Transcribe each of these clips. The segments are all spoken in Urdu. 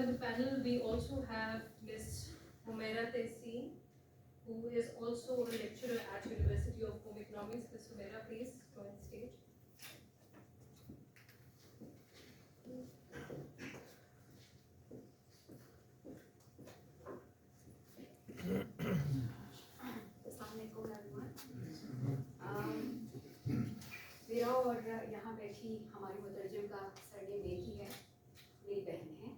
in the panel, we also have Ms. Humaira Tehseen, who is also a lecturer at University of Home Economics. Ms. Humaira, please join the stage. میرا اور یہاں بیٹھی ہماری مترجم کا سرنیم ایک ہی ہے، میری بہن ہے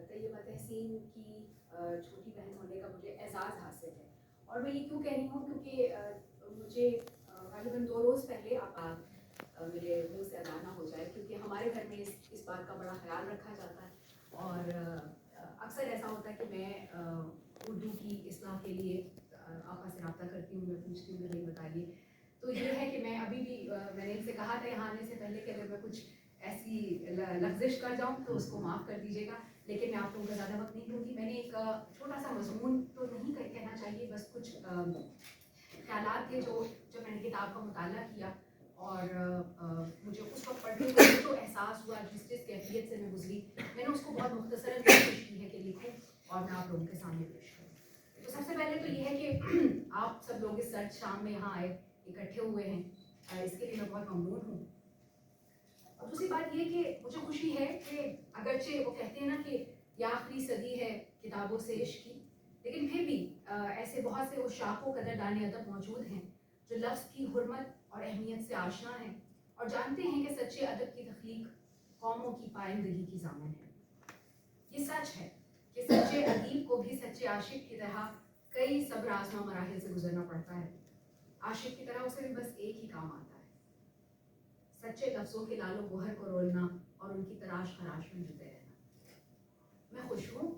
طیبہ تحسین کی چھوٹی بہن ہونے کا مجھے اعزاز حاصل ہے. اور میں یہ کیوں کہہ رہی ہوں کیونکہ مجھے غالباً 2 روز پہلے آپ میرے منہ سے ادا نہ ہو جائے، کیونکہ ہمارے گھر میں اس بات کا بڑا خیال رکھا جاتا ہے. اور اکثر ایسا ہوتا ہے کہ میں اردو کی اصلاح کے لیے آپا سے رابطہ کرتی ہوں، میں پوچھتی ہوں کہ بتائیے. تو یہ ہے کہ میں ابھی بھی میں نے ان سے کہا تھا یہاں آنے سے پہلے کہ اگر میں کچھ ایسی لغزش کر جاؤں تو اس کو معاف کر دیجیے گا، لیکن میں آپ لوگوں کا زیادہ وقت نہیں لوں گی. میں نے ایک چھوٹا سا مضمون تو نہیں کہنا چاہیے، بس کچھ خیالات تھے جو جب میں نے کتاب کا مطالعہ کیا اور مجھے اس وقت پڑھتے ہوئے جو احساس ہوا، جس کیفیت سے میں گزری، میں نے اس کو بہت مختصراً کوشش کی ہے کہ لکھوں اور میں آپ لوگوں کے سامنے پیش کروں. تو سب سے پہلے تو یہ ہے کہ آپ سب لوگ اس سرد شام میں یہاں آئے، اکٹھے ہوئے ہیں، اس کے لیے میں بہت ممنون ہوں. اور دوسری بات یہ کہ مجھے خوشی ہے کہ اگرچہ وہ کہتے ہیں نا کہ یہ آخری صدی ہے کتابوں سے عشق کی، لیکن پھر بھی ایسے بہت سے عشاق و قدردان ادب موجود ہیں جو لفظ کی حرمت اور اہمیت سے آشنا ہیں اور جانتے ہیں کہ سچے ادب کی تخلیق قوموں کی پائندگی کی ضامن ہے. یہ سچ ہے کہ سچے ادیب کو بھی سچے عاشق کی طرح کئی صبر آزما مراحل سے گزرنا پڑتا ہے. عاشق کی طرح اسے بھی بس ایک ہی کام آتا ہے، سچے لفظوں کے لال و گوہر کو رولنا اور ان کی تراش خراش میں جھکے رہنا. میں خوش ہوں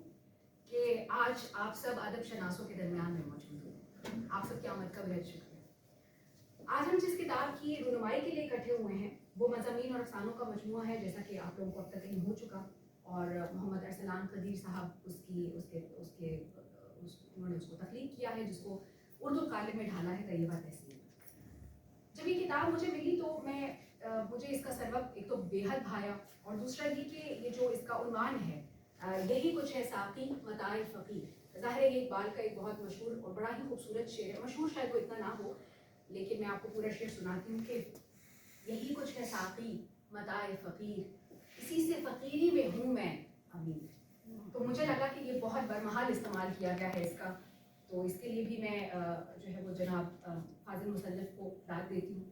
کہ آج آپ سب ادب شناسوں کے درمیان میں موجود ہیں. آپ سب کی آمد کا بہت شکریہ. آج ہم جس کتاب کی رونمائی کے لیے اکٹھے ہوئے ہیں وہ مضامین اور افسانوں کا مجموعہ ہے، جیسا کہ آپ لوگوں کو اب تک علم ہو چکا. اور محمد ارسلان قدیر صاحب انہوں نے اس کو تخلیق کیا ہے، جس کو اردو قالب میں ڈھالا ہے طیبہ تحسین. جب یہ کتاب مجھے ملی تو مجھے اس کا سبب ایک تو بے حد بھایا، اور دوسرا یہ کہ یہ جو اس کا عنوان ہے یہی کچھ ہے ساقی متاع فقیر. ظاہر ہے یہ اقبال کا ایک بہت مشہور اور بڑا ہی خوبصورت شعر ہے. مشہور شاید وہ اتنا نہ ہو، لیکن میں آپ کو پورا شعر سناتی ہوں کہ یہی کچھ ہے ساقی متاع فقیر، اسی سے فقیری میں ہوں میں امیر. تو مجھے لگا کہ یہ بہت برمحال استعمال کیا گیا ہے اس کا، تو اس کے لیے بھی میں جو ہے وہ جناب فاضل مصنف کو داد دیتی ہوں.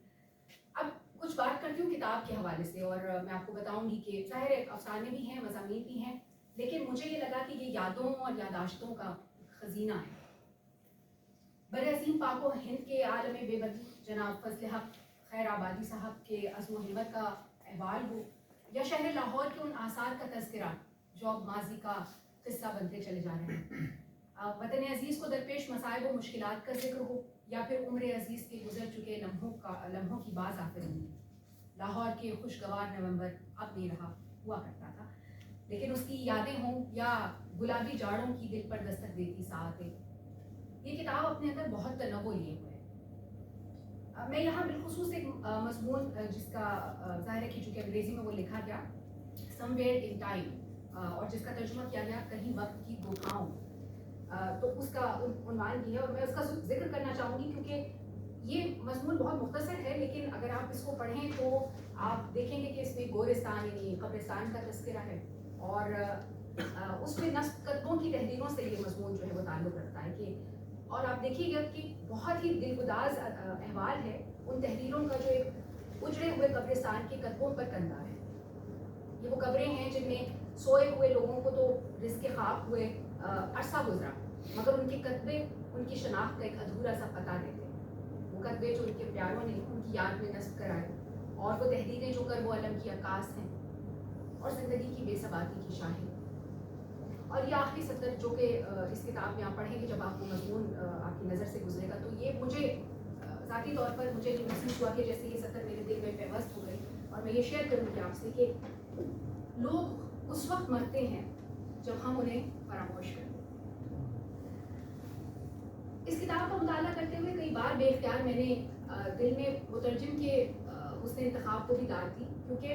اب کچھ بات کرتی ہوں کتاب کے حوالے سے، اور میں آپ کو بتاؤں گی کہ ظاہر ہے افسانے بھی ہیں، مضامین بھی ہیں، لیکن مجھے یہ لگا کہ یہ یادوں اور یاداشتوں کا خزینہ ہے. برعظیم پاک و ہند کے عالم بے بدی جناب فضل حق خیر آبادی صاحب کے عزم و ہمت کا احوال ہو، یا شہر لاہور کے ان آثار کا تذکرہ جو اب ماضی کا قصہ بنتے چلے جا رہے ہیں، وطن عزیز کو درپیش مصائب و مشکلات کا ذکر ہو، یا پھر عمر عزیز کے گزر چکے لمحوں کی باز آفرینی. لاہور کے خوشگوار نومبر اب نہیں رہا، ہوا کرتا تھا، لیکن اس کی یادیں ہوں یا گلابی جاڑوں کی دل پر دستک دیتی ساعتیں. یہ کتاب اپنے اندر بہت تنوع لیے ہوئے ہے. میں یہاں بالخصوص ایک مضمون جس کا ظاہر ہے کہ چونکہ انگریزی میں وہ لکھا گیا سم ویئر ان ٹائم، اور جس کا ترجمہ کیا گیا کہیں وقت کی گوتھاؤں، تو اس کا عنوان بھی ہے. اور میں اس کا ذکر کرنا چاہوں گی کیونکہ یہ مضمون بہت مختصر ہے، لیکن اگر آپ اس کو پڑھیں تو آپ دیکھیں گے کہ اس میں گورستان یعنی قبرستان کا تذکرہ ہے، اور اس میں نصب قدموں کی تحریروں سے یہ مضمون جو ہے وہ تعلق رکھتا ہے. کہ اور آپ دیکھیے گا کہ بہت ہی دلگداز احوال ہے ان تحریروں کا جو ایک اجڑے ہوئے قبرستان کے قدموں پر کندہ ہے. یہ وہ قبریں ہیں جن میں سوئے ہوئے لوگوں کو تو رزق خاک ہوئے عرصہ گزرا، مگر ان کے کتبے ان کی شناخت کا ایک ادھورا سا پتہ دیتے ہیں. وہ کتبے جو ان کے پیاروں نے ان کی یاد میں نصب کرائے، اور وہ تحریریں جو کرب و الم کی عکاس ہیں اور زندگی کی بے ثباتی کی شاہد. اور یہ آخری سطر جو کہ اس کتاب میں آپ پڑھیں گے جب آپ کو مضمون آپ کی نظر سے گزرے گا، تو یہ مجھے ذاتی طور پر مجھے محسوس ہوا کہ جیسے یہ سطر میرے دل میں پیوست ہو گئی. اور میں یہ شیئر کروں گی آپ سے کہ لوگ اس وقت مرتے ہیں جب ہم انہیں فراموش کرتے ہیں. اس کتاب کا مطالعہ کرتے ہوئے کئی بار بے اختیار میں نے دل میں مترجم کے حسن انتخاب کو بھی داد دی، کیونکہ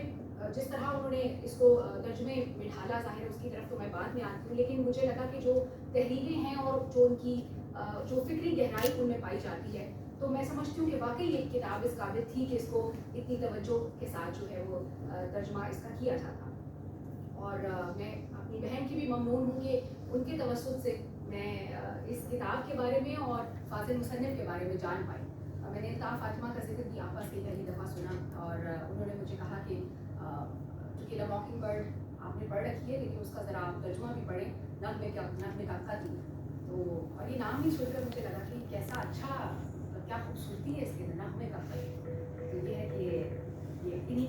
جس طرح انہوں نے اس کو ترجمے میں ڈھالا، ظاہر اس کی طرف تو میں بعد میں آتی ہوں، لیکن مجھے لگا کہ جو تحریریں ہیں اور جو ان کی جو فکری گہرائی ان میں پائی جاتی ہے، تو میں سمجھتی ہوں کہ واقعی یہ کتاب اس قابل تھی کہ اس کو اتنی توجہ کے ساتھ جو ہے وہ ترجمہ اس کا کیا جاتا. اور میں اپنی بہن کی بھی ممنون ہوں کہ ان کے توسط سے میں اس کتاب کے بارے میں اور فاضل مصنف کے بارے میں جان پائی. میں نے الطاف فاطمہ کا ذکر بھی آپا سے پہلی دفعہ سنا، اور انہوں نے مجھے کہا کہ چونکہ دا موکنگ برڈ آپ نے پڑھ رکھی ہے لیکن اس کا ذرا آپ ترجمہ بھی پڑھیں، نغمے کا قتل. تو اور یہ نام ہی سن کر مجھے لگا کہ کیسا اچھا، کیا خوبصورتی ہے اس کے نغمے کا قتل. تو یہ ہے کہ یہ انہیں